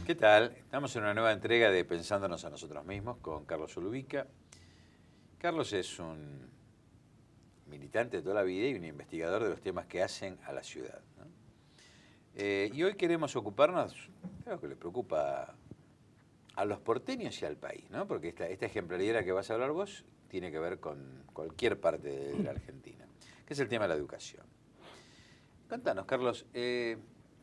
¿Qué tal? Estamos en una nueva entrega de Pensándonos a nosotros mismos con Carlos Ulubica. Carlos es un militante de toda la vida y un investigador de los temas que hacen a la ciudad, ¿no? Y hoy queremos ocuparnos de lo que le preocupa a los porteños y al país, ¿no? Porque esta ejemplaridad que vas a hablar vos tiene que ver con cualquier parte de la Argentina, que es el tema de la educación. Contanos, Carlos,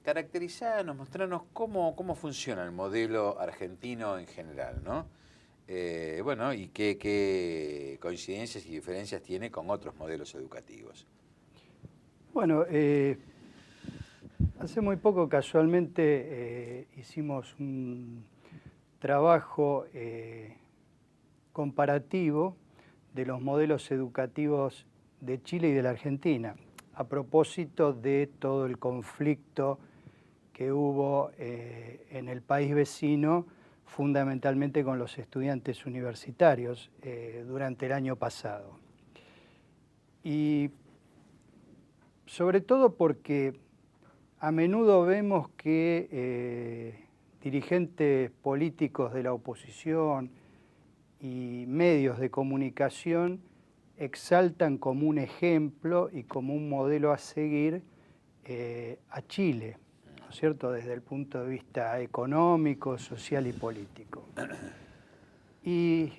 caracterizanos, mostranos cómo funciona el modelo argentino en general, ¿no? Bueno, y qué coincidencias y diferencias tiene con otros modelos educativos. Bueno, hace muy poco casualmente hicimos un trabajo comparativo de los modelos educativos de Chile y de la Argentina, a propósito de todo el conflicto que hubo en el país vecino, fundamentalmente con los estudiantes universitarios durante el año pasado. Y sobre todo porque a menudo vemos que dirigentes políticos de la oposición y medios de comunicación exaltan como un ejemplo y como un modelo a seguir a Chile, ¿no es cierto?, desde el punto de vista económico, social y político. Y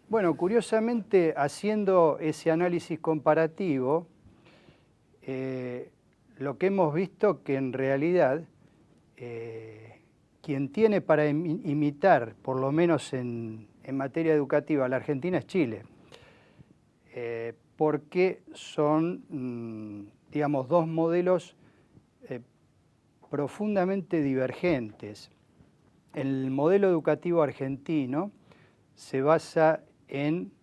bueno, curiosamente, haciendo ese análisis comparativo, lo que hemos visto que en realidad quien tiene para imitar, por lo menos en materia educativa, a la Argentina es Chile, porque son, digamos, dos modelos profundamente divergentes. El modelo educativo argentino se basa en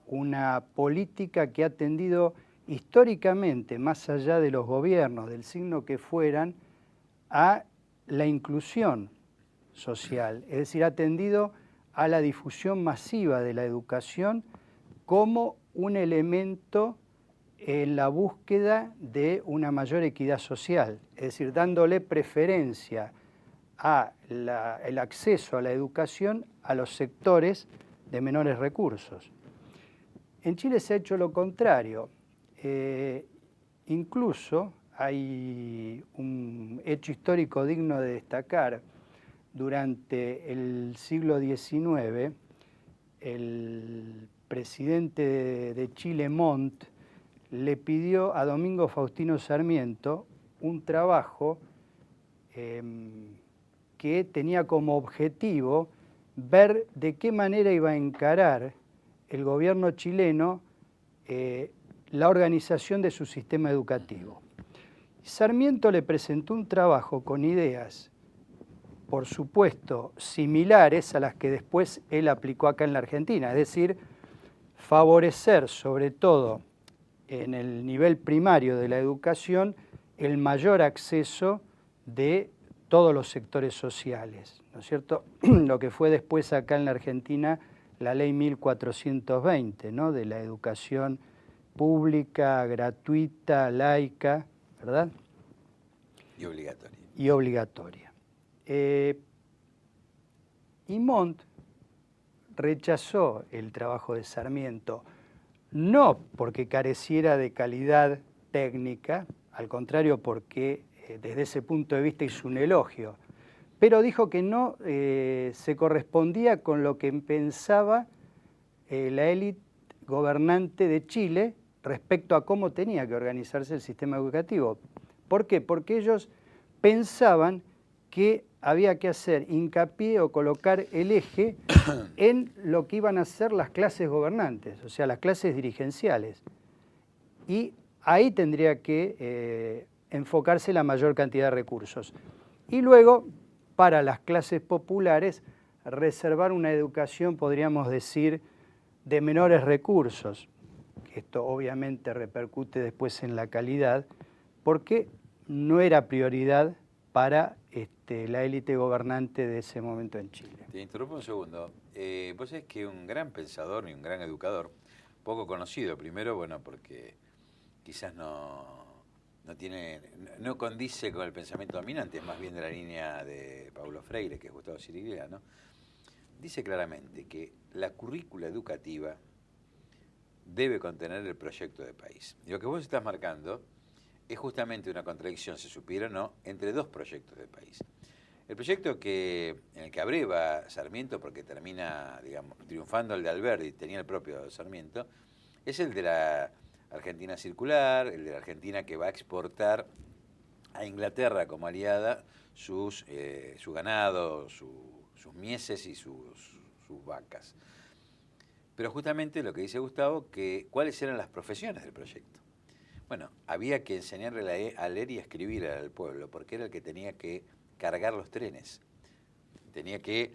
una política que ha tendido históricamente, más allá de los gobiernos, del signo que fueran, a la inclusión social, es decir, ha tendido a la difusión masiva de la educación como un elemento en la búsqueda de una mayor equidad social, es decir, dándole preferencia al acceso a la educación a los sectores de menores recursos. En Chile se ha hecho lo contrario. Incluso hay un hecho histórico digno de destacar. Durante el siglo XIX, el presidente de Chile, Montt, le pidió a Domingo Faustino Sarmiento un trabajo que tenía como objetivo ver de qué manera iba a encarar el gobierno chileno la organización de su sistema educativo. Sarmiento le presentó un trabajo con ideas, por supuesto, similares a las que después él aplicó acá en la Argentina, es decir, favorecer sobre todo en el nivel primario de la educación el mayor acceso de todos los sectores sociales, ¿no es cierto? Lo que fue después acá en la Argentina la ley 1420, ¿no?, de la educación pública, gratuita, laica, ¿verdad? Y obligatoria. Y obligatoria. Y Montt rechazó el trabajo de Sarmiento, no porque careciera de calidad técnica, al contrario porque desde ese punto de vista hizo un elogio, pero dijo que no se correspondía con lo que pensaba la élite gobernante de Chile respecto a cómo tenía que organizarse el sistema educativo. ¿Por qué? Porque ellos pensaban que había que hacer hincapié o colocar el eje en lo que iban a ser las clases gobernantes, o sea, las clases dirigenciales. Y ahí tendría que enfocarse la mayor cantidad de recursos. Y luego, para las clases populares, reservar una educación, podríamos decir, de menores recursos. Esto obviamente repercute después en la calidad, porque no era prioridad para la élite gobernante de ese momento en Chile. Te interrumpo un segundo. Vos sabés que un gran pensador y un gran educador, poco conocido, primero, bueno, porque quizás no no condice con el pensamiento dominante, es más bien de la línea de Paulo Freire, que es Gustavo Sirigliano, dice claramente que la currícula educativa debe contener el proyecto de país. Y lo que vos estás marcando es justamente una contradicción, se supiera o no, entre dos proyectos de país. El proyecto en el que abreva Sarmiento, porque termina, digamos, triunfando el de Alberdi, tenía el propio Sarmiento, es el de la Argentina circular, el de la Argentina que va a exportar a Inglaterra como aliada su ganado, sus mieses y sus vacas. Pero justamente lo que dice Gustavo, que cuáles eran las profesiones del proyecto. Bueno, había que enseñarle a leer y a escribir al pueblo, porque era el que tenía que cargar los trenes. Tenía que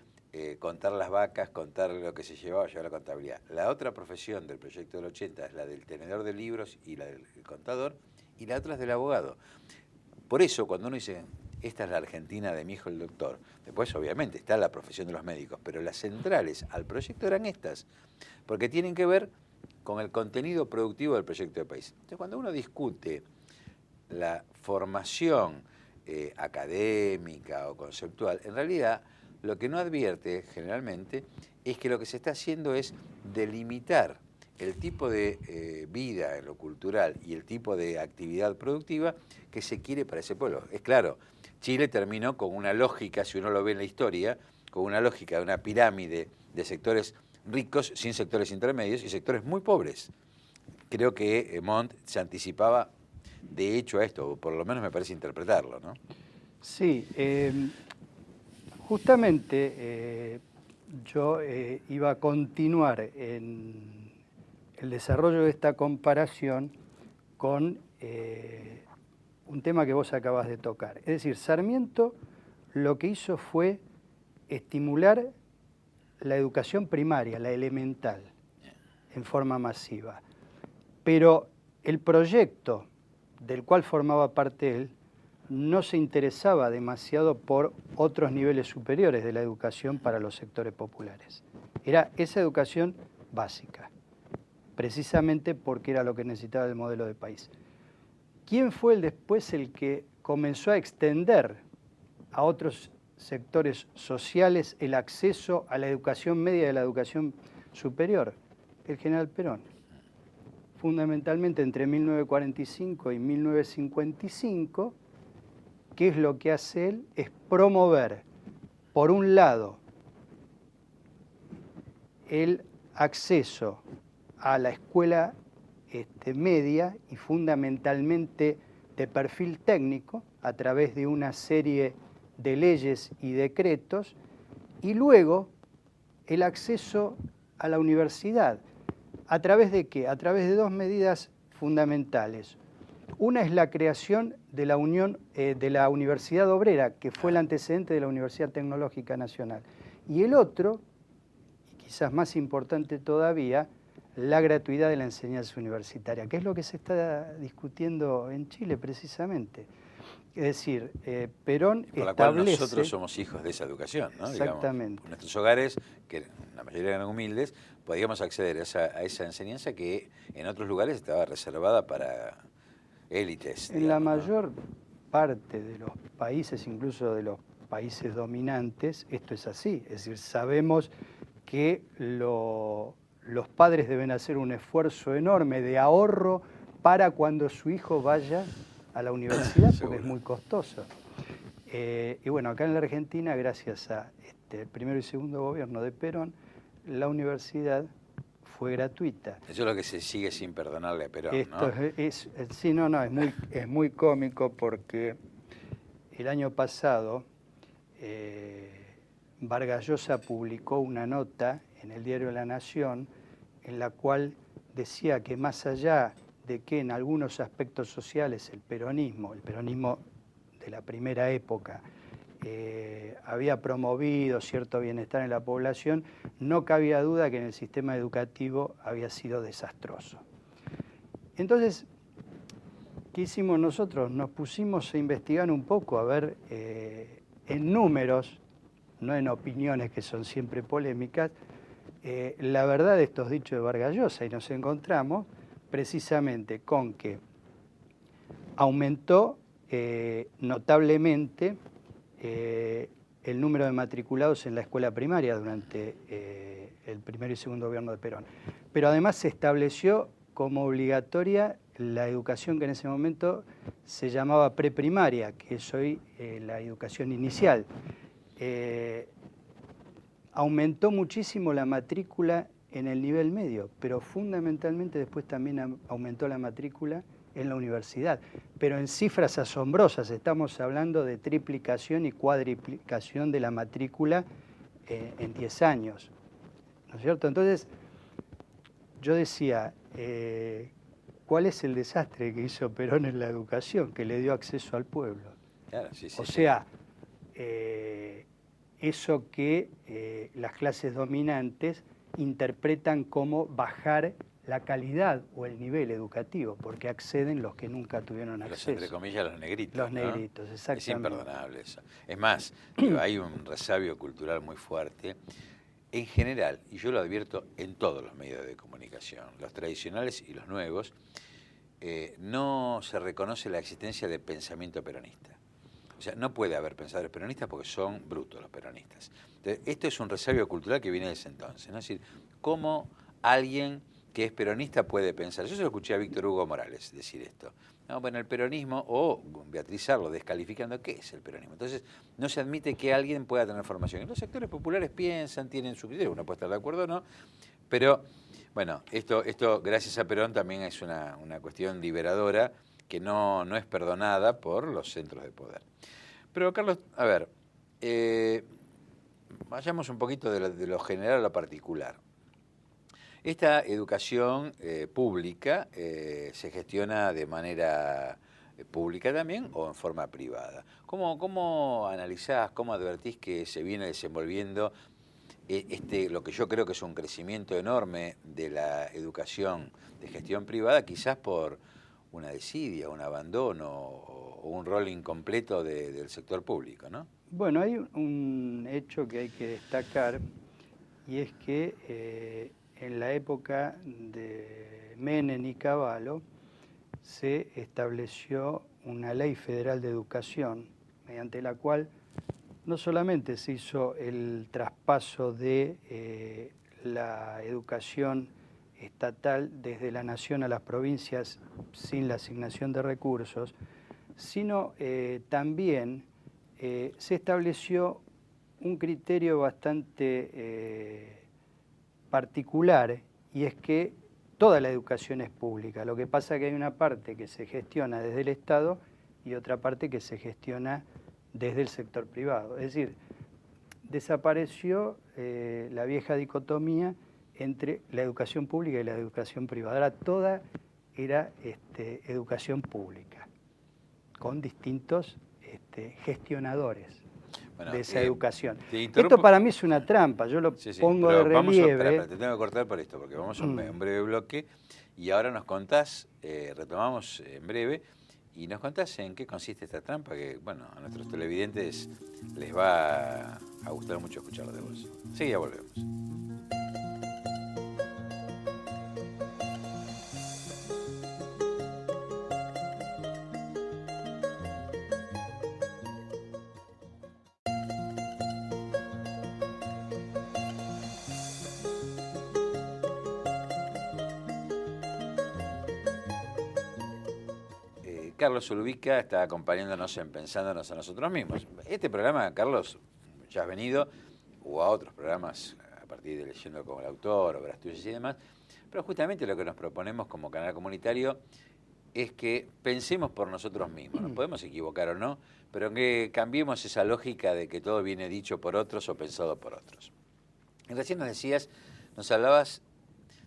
contar las vacas, contar lo que se llevaba la contabilidad. La otra profesión del proyecto del 80 es la del tenedor de libros y la del contador, y la otra es del abogado. Por eso, cuando uno dice, esta es la Argentina de mi hijo el doctor, después obviamente está la profesión de los médicos, pero las centrales al proyecto eran estas, porque tienen que ver con el contenido productivo del proyecto de país. Entonces, cuando uno discute la formación académica o conceptual, en realidad lo que no advierte generalmente es que lo que se está haciendo es delimitar el tipo de vida en lo cultural y el tipo de actividad productiva que se quiere para ese pueblo. Es claro, Chile terminó con una lógica, si uno lo ve en la historia, con una lógica de una pirámide de sectores ricos sin sectores intermedios y sectores muy pobres. Creo que Montt se anticipaba de hecho a esto, o por lo menos me parece interpretarlo, ¿no? Sí, justamente yo iba a continuar en el desarrollo de esta comparación con un tema que vos acabas de tocar. Es decir, Sarmiento lo que hizo fue estimular la educación primaria, la elemental, en forma masiva. Pero el proyecto del cual formaba parte él no se interesaba demasiado por otros niveles superiores de la educación para los sectores populares. Era esa educación básica, precisamente porque era lo que necesitaba el modelo de país. ¿Quién fue después el que comenzó a extender a otros sectores sociales el acceso a la educación media y a la educación superior? El general Perón. Fundamentalmente entre 1945 y 1955, ¿qué es lo que hace él? Es promover, por un lado, el acceso a la escuela media y fundamentalmente de perfil técnico a través de una serie de leyes y decretos, y luego el acceso a la universidad. ¿A través de qué? A través de dos medidas fundamentales. Una es la creación de la de la Universidad Obrera, que fue el antecedente de la Universidad Tecnológica Nacional. Y el otro, y quizás más importante todavía, la gratuidad de la enseñanza universitaria, que es lo que se está discutiendo en Chile precisamente. Es decir, Perón por la establece... cual nosotros somos hijos de esa educación, ¿no? Exactamente. Digamos, nuestros hogares, que la mayoría eran humildes, podíamos acceder a esa enseñanza que en otros lugares estaba reservada para élites. En la mayor parte de los países, incluso de los países dominantes, esto es así. Es decir, sabemos que los padres deben hacer un esfuerzo enorme de ahorro para cuando su hijo vaya a la universidad, porque es muy costoso. Y bueno, acá en la Argentina, gracias a el primero y segundo gobierno de Perón, la universidad fue gratuita. Eso es lo que se sigue sin perdonarle a Perón, Esto ¿no? Sí, no, es muy cómico porque el año pasado Vargas Llosa publicó una nota en el diario La Nación en la cual decía que más allá de que en algunos aspectos sociales el peronismo de la primera época, había promovido cierto bienestar en la población, no cabía duda que en el sistema educativo había sido desastroso. Entonces, ¿qué hicimos nosotros? Nos pusimos a investigar un poco, a ver en números, no en opiniones que son siempre polémicas, la verdad de estos dichos de Vargas Llosa, y nos encontramos precisamente con que aumentó notablemente el número de matriculados en la escuela primaria durante el primero y segundo gobierno de Perón. Pero además se estableció como obligatoria la educación que en ese momento se llamaba preprimaria, que es hoy la educación inicial. Aumentó muchísimo la matrícula en el nivel medio, pero fundamentalmente después también aumentó la matrícula en la universidad, pero en cifras asombrosas. Estamos hablando de triplicación y cuadriplicación de la matrícula en 10 años, ¿no es cierto? Entonces, yo decía, ¿cuál es el desastre que hizo Perón en la educación? Que le dio acceso al pueblo. Claro, sí, o sea, eso que las clases dominantes interpretan como bajar la calidad o el nivel educativo, porque acceden los que nunca tuvieron acceso. Entre comillas, los negritos. Los ¿no? negritos, exactamente. Es imperdonable eso. Es más, hay un resabio cultural muy fuerte. En general, y yo lo advierto en todos los medios de comunicación, los tradicionales y los nuevos, no se reconoce la existencia de pensamiento peronista. O sea, no puede haber pensadores peronistas porque son brutos los peronistas. Entonces, esto es un resabio cultural que viene de ese entonces, ¿no? Es decir, cómo alguien que es peronista puede pensar. Yo se lo escuché a Víctor Hugo Morales decir esto. No, bueno, el peronismo, o Beatriz Arlo descalificando, ¿qué es el peronismo? Entonces, no se admite que alguien pueda tener formación. Y los sectores populares piensan, tienen su criterio, uno puede estar de acuerdo o no, pero, bueno, esto gracias a Perón también es una cuestión liberadora que no es perdonada por los centros de poder. Pero, Carlos, a ver, vayamos un poquito de lo general a lo particular. Esta educación pública se gestiona de manera pública también o en forma privada. ¿Cómo analizás, cómo advertís que se viene desenvolviendo lo que yo creo que es un crecimiento enorme de la educación de gestión privada, quizás por una desidia, un abandono o un rol incompleto del sector público, ¿no? Bueno, hay un hecho que hay que destacar, y es que en la época de Menem y Cavallo se estableció una ley federal de educación, mediante la cual no solamente se hizo el traspaso de la educación estatal desde la nación a las provincias sin la asignación de recursos, sino también se estableció un criterio bastante particular, y es que toda la educación es pública. Lo que pasa es que hay una parte que se gestiona desde el Estado y otra parte que se gestiona desde el sector privado. Es decir, desapareció la vieja dicotomía entre la educación pública y la educación privada. Ahora toda era educación pública, con distintos gestionadores de esa educación. Esto para mí es una trampa, yo lo pongo de relieve. Te tengo que cortar por esto, porque vamos a un breve bloque y ahora nos contás, retomamos en breve, y nos contás en qué consiste esta trampa, que bueno, a nuestros televidentes les va a gustar mucho escucharlo de vos. Sí, ya volvemos. Carlos Zulovica está acompañándonos en Pensándonos a nosotros mismos. Este programa, Carlos, ya has venido, o a otros programas a partir de Leyendo como el Autor, obras tuyas y demás, pero justamente lo que nos proponemos como canal comunitario es que pensemos por nosotros mismos. Nos podemos equivocar o no, pero que cambiemos esa lógica de que todo viene dicho por otros o pensado por otros. Y recién nos hablabas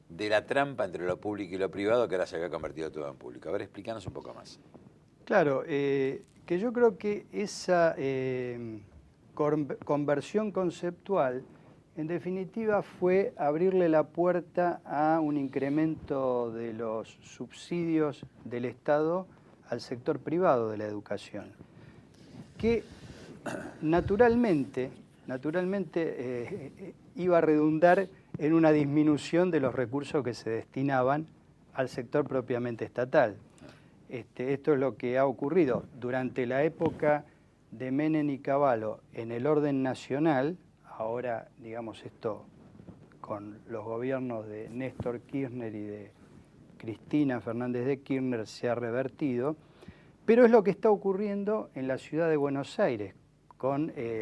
de la trampa entre lo público y lo privado, que ahora se había convertido todo en público. A ver, explícanos un poco más. Claro, que yo creo que esa conversión conceptual, en definitiva, fue abrirle la puerta a un incremento de los subsidios del Estado al sector privado de la educación, que naturalmente iba a redundar en una disminución de los recursos que se destinaban al sector propiamente estatal. esto es lo que ha ocurrido. Durante la época de Menem y Cavallo en el orden nacional, ahora, digamos, esto con los gobiernos de Néstor Kirchner y de Cristina Fernández de Kirchner se ha revertido, pero es lo que está ocurriendo en la ciudad de Buenos Aires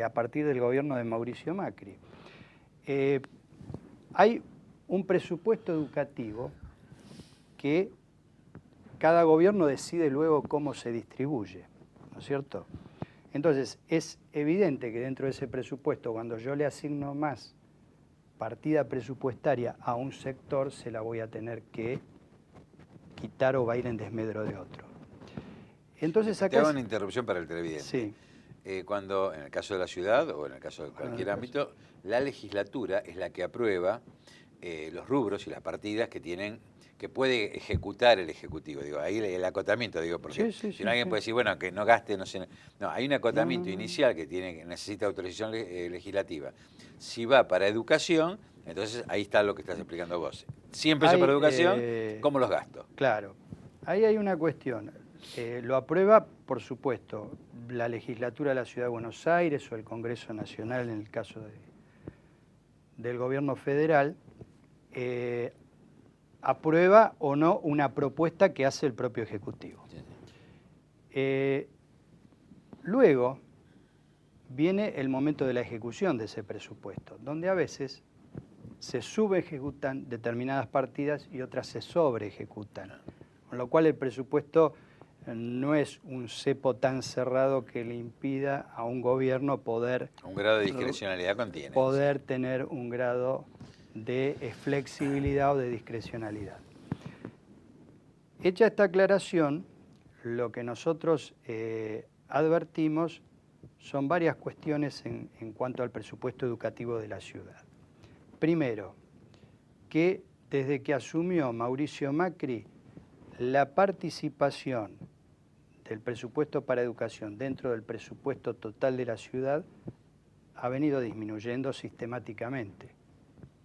a partir del gobierno de Mauricio Macri. Hay un presupuesto educativo que cada gobierno decide luego cómo se distribuye, ¿no es cierto? Entonces, es evidente que dentro de ese presupuesto, cuando yo le asigno más partida presupuestaria a un sector, se la voy a tener que quitar o va a ir en desmedro de otro. Entonces, acá te hago una interrupción para el televidente. Sí. Cuando, en el caso de la ciudad o en el caso de cualquier ámbito, la legislatura es la que aprueba los rubros y las partidas que puede ejecutar el Ejecutivo. Digo, ahí el acotamiento, porque si no alguien puede decir, bueno, que no gaste, no sé. No, hay un acotamiento inicial que necesita autorización legislativa. Si va para educación, entonces ahí está lo que estás explicando vos. 100 pesos para educación, ¿cómo los gasto? Claro, ahí hay una cuestión. Lo aprueba, por supuesto, la legislatura de la Ciudad de Buenos Aires o el Congreso Nacional en el caso del gobierno federal. Aprueba o no una propuesta que hace el propio Ejecutivo. Luego viene el momento de la ejecución de ese presupuesto, donde a veces se subejecutan determinadas partidas y otras se sobreejecutan, con lo cual el presupuesto no es un cepo tan cerrado que le impida a un gobierno poder... Un grado de discrecionalidad contiene. Poder tener un grado de flexibilidad o de discrecionalidad. Hecha esta aclaración, lo que nosotros advertimos son varias cuestiones en cuanto al presupuesto educativo de la ciudad. Primero, que desde que asumió Mauricio Macri, la participación del presupuesto para educación dentro del presupuesto total de la ciudad ha venido disminuyendo sistemáticamente.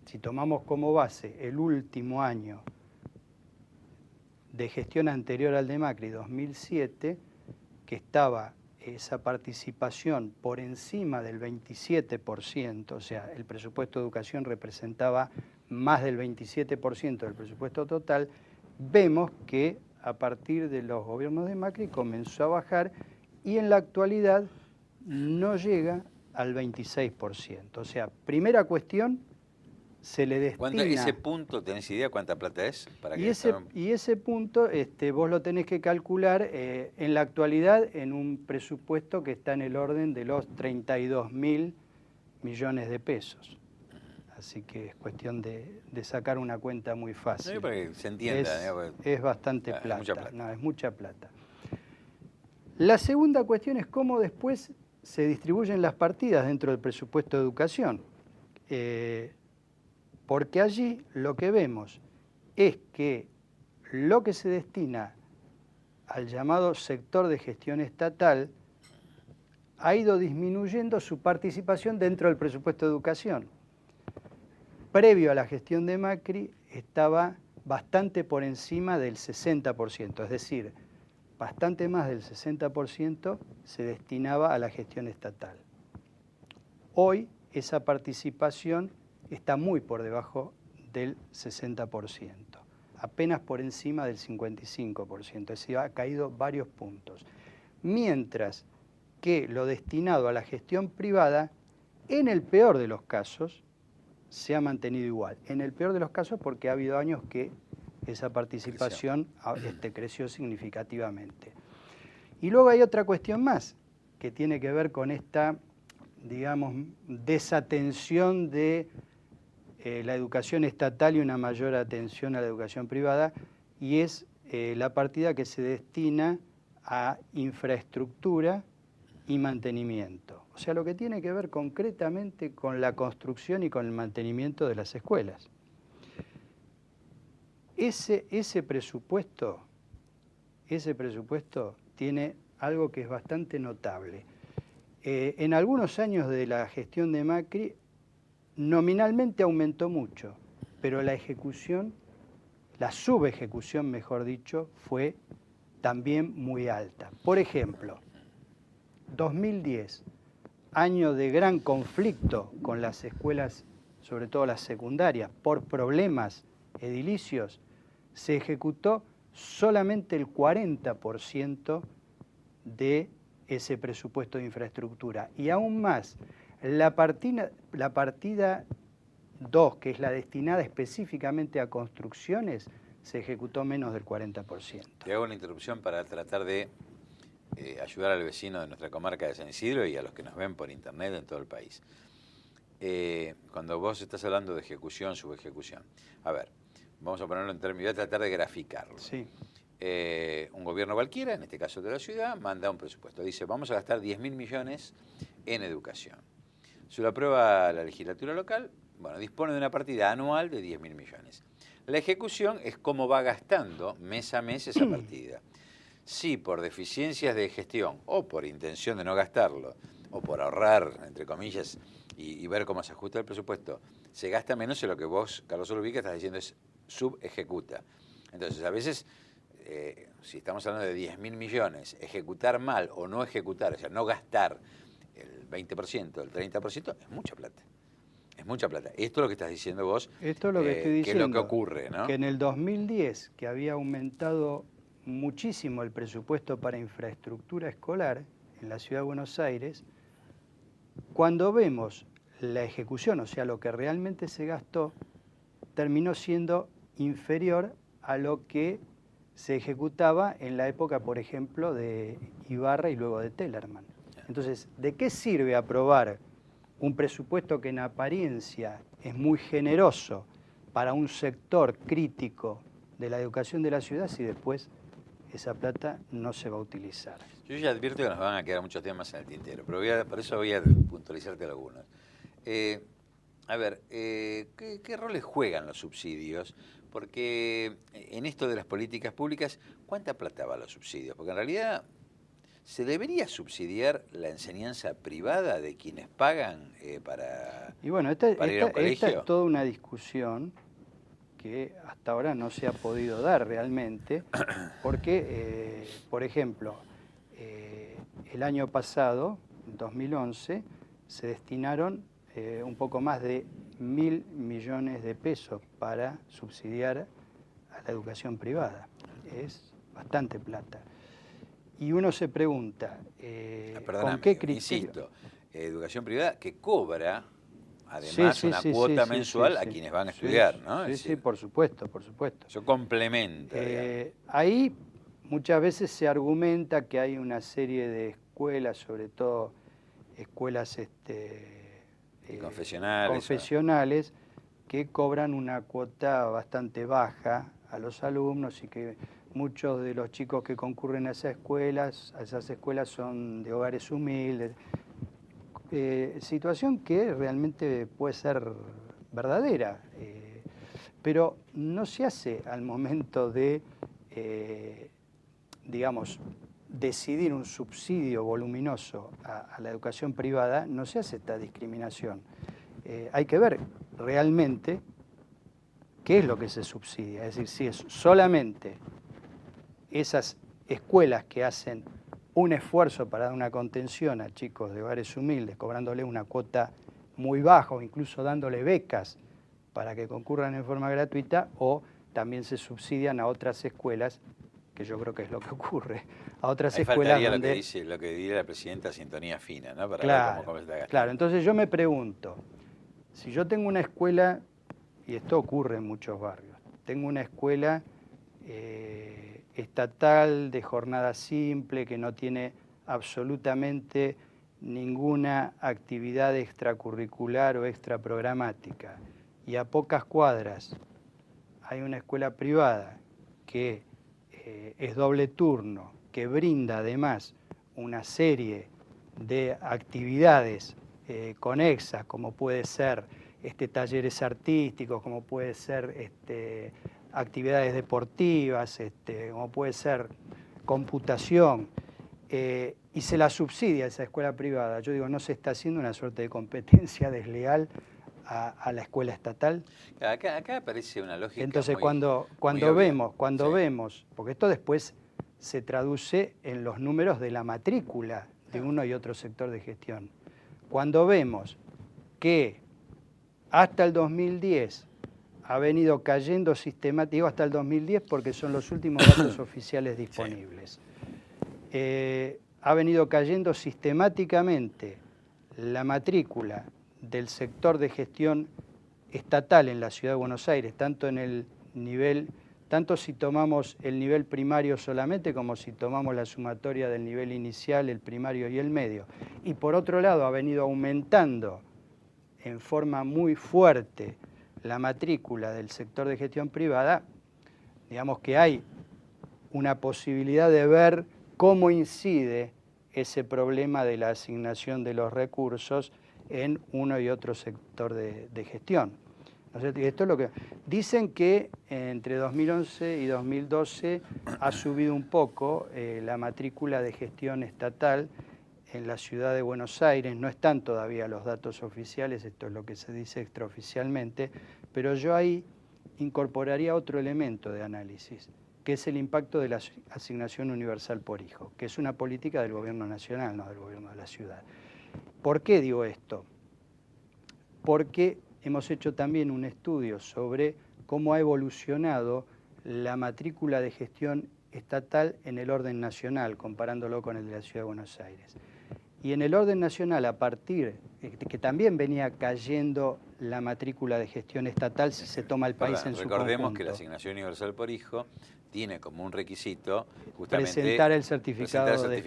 Si tomamos como base el último año de gestión anterior al de Macri, 2007, que estaba esa participación por encima del 27%, o sea, el presupuesto de educación representaba más del 27% del presupuesto total, vemos que a partir de los gobiernos de Macri comenzó a bajar y en la actualidad no llega al 26%. O sea, primera cuestión, se le destina... ¿Ese punto, tenés idea cuánta plata es? Y ese punto vos lo tenés que calcular en la actualidad en un presupuesto que está en el orden de los 32.000 millones de pesos. Así que es cuestión de sacar una cuenta muy fácil. No, para que se entienda. Es bastante plata. Es mucha plata. No, es mucha plata. La segunda cuestión es cómo después se distribuyen las partidas dentro del presupuesto de educación. Porque allí lo que vemos es que lo que se destina al llamado sector de gestión estatal ha ido disminuyendo su participación dentro del presupuesto de educación. Previo a la gestión de Macri estaba bastante por encima del 60%, es decir, bastante más del 60% se destinaba a la gestión estatal. Hoy esa participación está muy por debajo del 60%, apenas por encima del 55%, es decir, ha caído varios puntos. Mientras que lo destinado a la gestión privada, en el peor de los casos, se ha mantenido igual. En el peor de los casos porque ha habido años que esa participación creció significativamente. Y luego hay otra cuestión más que tiene que ver con esta, digamos, desatención de la educación estatal y una mayor atención a la educación privada, y es la partida que se destina a infraestructura y mantenimiento. O sea, lo que tiene que ver concretamente con la construcción y con el mantenimiento de las escuelas. Ese presupuesto tiene algo que es bastante notable. En algunos años de la gestión de Macri, nominalmente aumentó mucho, pero la ejecución, la subejecución, mejor dicho, fue también muy alta. Por ejemplo, 2010, año de gran conflicto con las escuelas, sobre todo las secundarias, por problemas edilicios, se ejecutó solamente el 40% de ese presupuesto de infraestructura. Y aún más, la partida 2, que es la destinada específicamente a construcciones, se ejecutó menos del 40%. Te hago una interrupción para tratar de ayudar al vecino de nuestra comarca de San Isidro y a los que nos ven por internet en todo el país. Cuando vos estás hablando de ejecución, subejecución, a ver, vamos a ponerlo en términos, voy a tratar de graficarlo. Sí. Un gobierno cualquiera, en este caso de la ciudad, manda un presupuesto. Dice, vamos a gastar 10.000 millones en educación. Se lo aprueba la legislatura local, bueno, dispone de una partida anual de 10.000 millones. La ejecución es cómo va gastando mes a mes esa partida. Si por deficiencias de gestión o por intención de no gastarlo o por ahorrar, entre comillas, y ver cómo se ajusta el presupuesto, se gasta menos en lo que vos, Carlos Urbina, estás diciendo es subejecuta. Entonces, a veces, si estamos hablando de 10.000 millones, ejecutar mal o no ejecutar, o sea, no gastar el 20%, el 30%, es mucha plata. Es mucha plata. Esto es lo que estás diciendo vos. Esto es lo que estoy diciendo. Que es lo que ocurre, ¿no? Que en el 2010, que había aumentado muchísimo el presupuesto para infraestructura escolar en la Ciudad de Buenos Aires, cuando vemos la ejecución, o sea, lo que realmente se gastó, terminó siendo inferior a lo que se ejecutaba en la época, por ejemplo, de Ibarra y luego de Tellerman. Entonces, ¿de qué sirve aprobar un presupuesto que en apariencia es muy generoso para un sector crítico de la educación de la ciudad si después esa plata no se va a utilizar? Yo ya advierto que nos van a quedar muchos temas en el tintero, pero por eso voy a puntualizarte algunos. A ver, ¿qué roles juegan los subsidios? Porque en esto de las políticas públicas, ¿cuánta plata va a los subsidios? Porque en realidad ¿se debería subsidiar la enseñanza privada de quienes pagan para ir a un colegio? Esta es toda una discusión que hasta ahora no se ha podido dar realmente, porque, por ejemplo, el año pasado, en 2011, se destinaron un poco más de 1.000 millones de pesos para subsidiar a la educación privada. Es bastante plata. Y uno se pregunta, ¿con qué criterio? Insisto, educación privada que cobra además una cuota mensual a quienes van a estudiar, ¿no? Sí, por supuesto, por supuesto. Eso complementa. Ahí muchas veces se argumenta que hay una serie de escuelas, sobre todo escuelas confesionales, que cobran una cuota bastante baja a los alumnos y que muchos de los chicos que concurren a esas escuelas son de hogares humildes. Situación que realmente puede ser verdadera, pero no se hace al momento de, digamos, decidir un subsidio voluminoso a la educación privada, no se hace esta discriminación. Hay que ver realmente qué es lo que se subsidia, es decir, si es solamente esas escuelas que hacen un esfuerzo para dar una contención a chicos de hogares humildes, cobrándole una cuota muy baja o incluso dándole becas para que concurran en forma gratuita, o también se subsidian a otras escuelas, que yo creo que es lo que ocurre, a otras Ahí escuelas donde... lo que diría la presidenta, sintonía fina, ¿no? Para claro, ver cómo se está gastando. Claro, entonces yo me pregunto, si yo tengo una escuela, y esto ocurre en muchos barrios, tengo una escuela estatal de jornada simple que no tiene absolutamente ninguna actividad extracurricular o extraprogramática, y a pocas cuadras hay una escuela privada que es doble turno, que brinda además una serie de actividades conexas, como puede ser talleres artísticos, como puede ser actividades deportivas, como puede ser computación, y se la subsidia a esa escuela privada. Yo digo, ¿no se está haciendo una suerte de competencia desleal a la escuela estatal? Acá aparece una lógica. Entonces, cuando vemos, porque esto después se traduce en los números de la matrícula de uno y otro sector de gestión. Cuando vemos que hasta el 2010 ha venido cayendo sistemáticamente, digo hasta el 2010 porque son los últimos datos oficiales disponibles, ha venido cayendo sistemáticamente la matrícula del sector de gestión estatal en la Ciudad de Buenos Aires, tanto si tomamos el nivel primario solamente como si tomamos la sumatoria del nivel inicial, el primario y el medio. Y por otro lado ha venido aumentando en forma muy fuerte la matrícula del sector de gestión privada. Digamos que hay una posibilidad de ver cómo incide ese problema de la asignación de los recursos en uno y otro sector de gestión. ¿No es cierto? Y esto es lo que dicen que entre 2011 y 2012 ha subido un poco la matrícula de gestión estatal en la ciudad de Buenos Aires. No están todavía los datos oficiales, esto es lo que se dice extraoficialmente, pero yo ahí incorporaría otro elemento de análisis, que es el impacto de la asignación universal por hijo, que es una política del gobierno nacional, no del gobierno de la ciudad. ¿Por qué digo esto? Porque hemos hecho también un estudio sobre cómo ha evolucionado la matrícula de gestión estatal en el orden nacional, comparándolo con el de la Ciudad de Buenos Aires. Y en el orden nacional, a partir de que también venía cayendo la matrícula de gestión estatal si se toma el país en su conjunto. Recordemos que la asignación universal por hijo tiene como un requisito justamente presentar el certificado de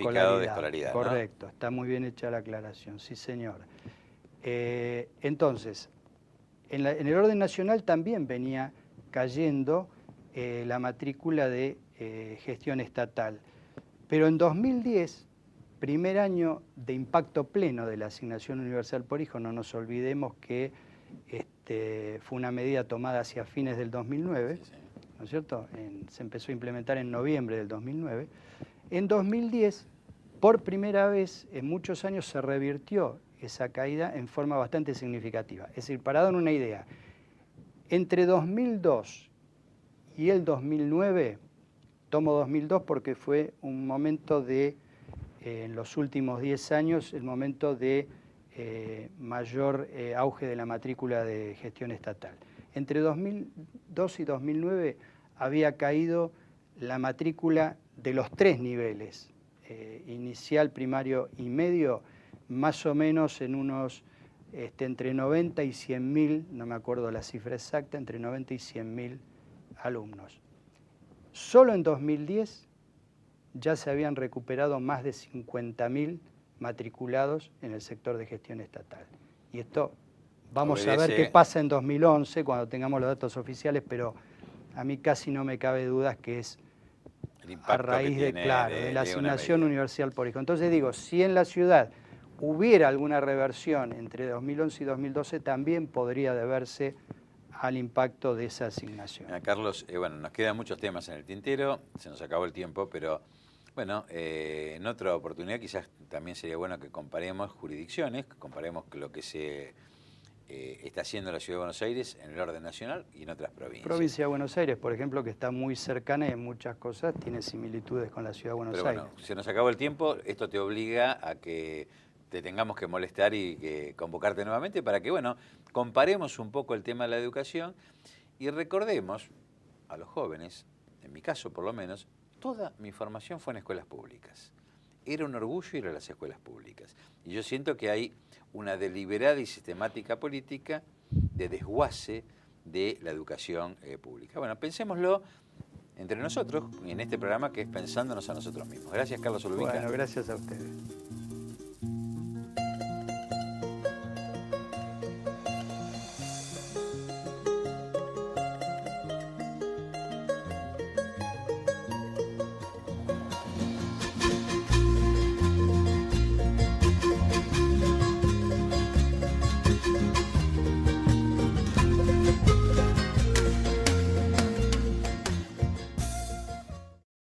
escolaridad. Correcto, ¿no? Está muy bien hecha la aclaración, sí señor. Entonces, en el orden nacional también venía cayendo la matrícula de gestión estatal, pero en 2010, primer año de impacto pleno de la asignación universal por hijo, no nos olvidemos que fue una medida tomada hacia fines del 2009, sí. ¿No es cierto? Se empezó a implementar en noviembre del 2009. En 2010, por primera vez en muchos años, se revirtió esa caída en forma bastante significativa. Es decir, para dar una idea, entre 2002 y el 2009, tomo 2002 porque fue un momento de, en los últimos 10 años, el momento de mayor auge de la matrícula de gestión estatal. Entre 2002 y 2009 había caído la matrícula de los tres niveles, inicial, primario y medio, más o menos en unos entre 90 y 100.000, no me acuerdo la cifra exacta, entre 90 y 100.000 alumnos. Solo en 2010 ya se habían recuperado más de 50.000 matriculados en el sector de gestión estatal. Y esto vamos a ver qué pasa en 2011 cuando tengamos los datos oficiales, pero a mí casi no me cabe dudas que es a raíz de la asignación universal por hijo. Entonces digo, si en la ciudad hubiera alguna reversión entre 2011 y 2012, también podría deberse al impacto de esa asignación. Carlos, bueno, nos quedan muchos temas en el tintero, se nos acabó el tiempo, pero bueno, en otra oportunidad quizás también sería bueno que comparemos jurisdicciones, que comparemos lo que se está haciendo en la Ciudad de Buenos Aires en el orden nacional y en otras provincias. Provincia de Buenos Aires, por ejemplo, que está muy cercana y en muchas cosas tiene similitudes con la Ciudad de Buenos Aires. Pero bueno, se nos acabó el tiempo, esto te obliga a que te tengamos que molestar y que convocarte nuevamente para que, bueno, comparemos un poco el tema de la educación y recordemos a los jóvenes, en mi caso por lo menos, toda mi formación fue en escuelas públicas. Era un orgullo ir a las escuelas públicas. Y yo siento que hay una deliberada y sistemática política de desguace de la educación pública. Bueno, pensémoslo entre nosotros en este programa que es Pensándonos a nosotros mismos. Gracias, Carlos Solubica. Bueno, gracias a ustedes.